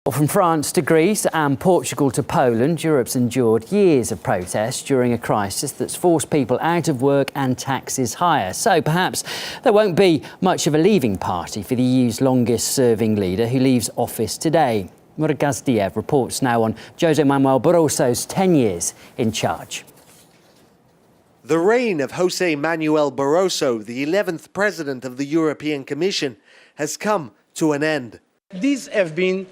Well, from France to Greece and Portugal to Poland, Europe's endured years of protests during a crisis that's forced people out of work and taxes higher. So perhaps there won't be much of a leaving party for the EU's longest-serving leader who leaves office today. Jacques Delors reports now on José Manuel Barroso's 10 years in charge. The reign of José Manuel Barroso, the 11th president of the European Commission, has come to an end. These have been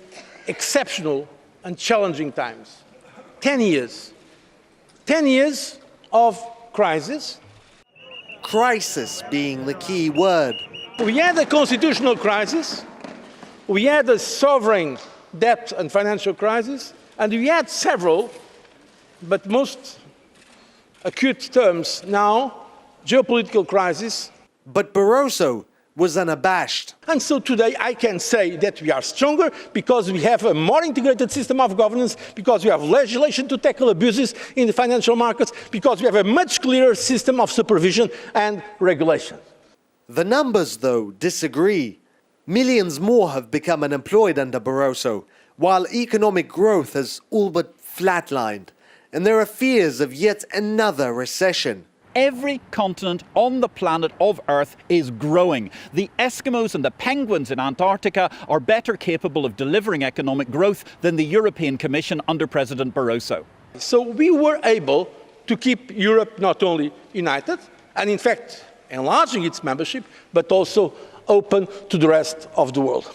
exceptional and challenging times. 10 years. 10 years of crisis. Crisis being the key word. We had a constitutional crisis, we had a sovereign debt and financial crisis, and we had several, but most acute terms now, geopolitical crisis. But Barroso was unabashed. And so today I can say that we are stronger because we have a more integrated system of governance, because we have legislation to tackle abuses in the financial markets, because we have a much clearer system of supervision and regulation. The numbers, though, disagree. Millions more have become unemployed under Barroso, while economic growth has all but flatlined. And there are fears of yet another recession. Every continent on the planet of Earth is growing. The Eskimos and the penguins in Antarctica are better capable of delivering economic growth than the European Commission under President Barroso. So we were able to keep Europe not only united, and in fact enlarging its membership, but also open to the rest of the world.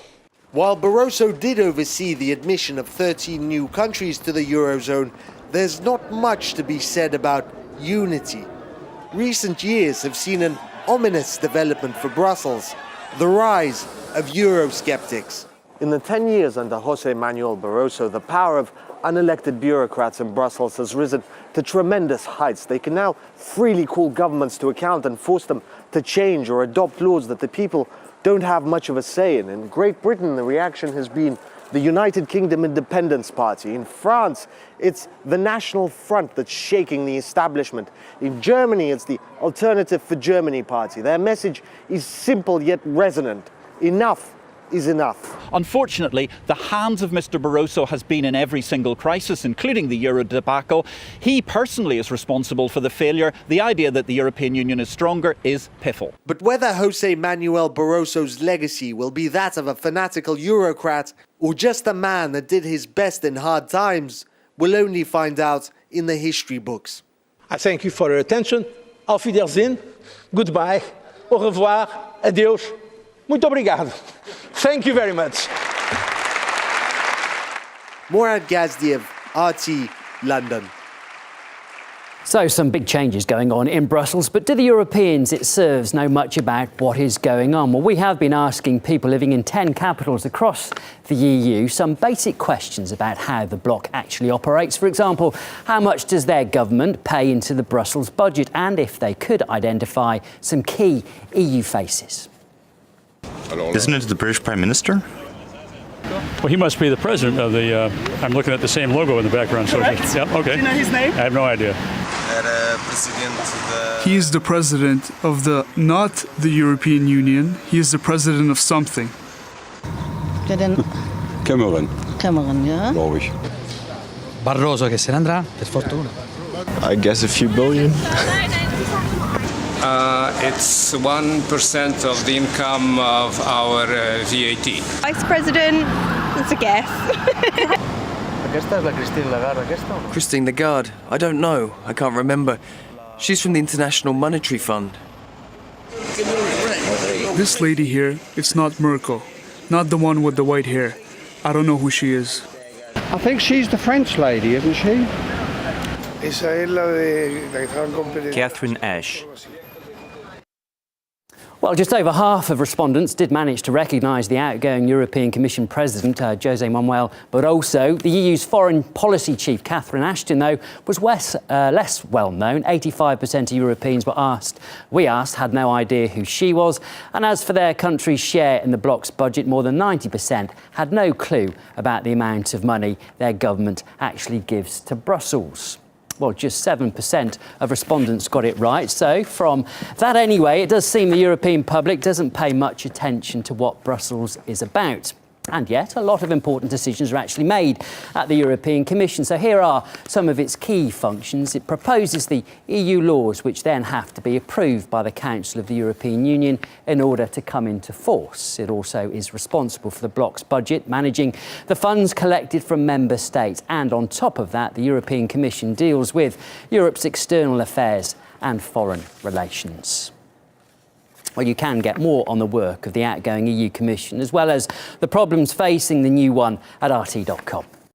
While Barroso did oversee the admission of 13 new countries to the Eurozone, there's not much to be said about unity. Recent years have seen an ominous development for Brussels, the rise of Eurosceptics. In the 10 years under José Manuel Barroso, the power of unelected bureaucrats in Brussels has risen to tremendous heights. They can now freely call governments to account and force them to change or adopt laws that the people don't have much of a say in. In Great Britain, the reaction has been the United Kingdom Independence Party. In France, it's the National Front that's shaking the establishment. In Germany, it's the Alternative for Germany Party. Their message is simple yet resonant. Enough is enough. Unfortunately, the hands of Mr. Barroso has been in every single crisis, including the Euro debacle. He personally is responsible for the failure. The idea that the European Union is stronger is piffle. But whether José Manuel Barroso's legacy will be that of a fanatical Eurocrat or just a man that did his best in hard times, we'll only find out in the history books. I thank you for your attention. Auf Wiedersehen. Goodbye. Au revoir. Adeus. Muito obrigado. Thank you very much. Morad Gazdiev, RT, London. So some big changes going on in Brussels, but do the Europeans it serves know much about what is going on? Well, we have been asking people living in 10 capitals across the EU some basic questions about how the bloc actually operates. For example, how much does their government pay into the Brussels budget? And if they could identify some key EU faces. Isn't it the British Prime Minister? Well, he must be the president of the, I'm looking at the same logo in the background. So yeah, okay. Do you know his name? I have no idea. He is the president of not the European Union. He is the president of something. Cameron. Cameron, yeah. Glaube ich. Barroso, che se ne andrà, per fortuna. I guess a few billion. It's 1% of the income of our VAT. Vice President, it's a guess. Christine Lagarde, I don't know, I can't remember. She's from the International Monetary Fund. This lady here, it's not Merkel, not the one with the white hair. I don't know who she is. I think she's the French lady, isn't she? Catherine Ash. Well, just over half of respondents did manage to recognise the outgoing European Commission President, José Manuel Barroso. The EU's foreign policy chief, Catherine Ashton, though, was less well known. 85% of Europeans we asked, had no idea who she was. And as for their country's share in the bloc's budget, more than 90% had no clue about the amount of money their government actually gives to Brussels. Well, just 7% of respondents got it right. So from that anyway, it does seem the European public doesn't pay much attention to what Brussels is about. And yet, a lot of important decisions are actually made at the European Commission. So here are some of its key functions. It proposes the EU laws, which then have to be approved by the Council of the European Union in order to come into force. It also is responsible for the bloc's budget, managing the funds collected from member states. And on top of that, the European Commission deals with Europe's external affairs and foreign relations. Well, you can get more on the work of the outgoing EU Commission, as well as the problems facing the new one, at rt.com.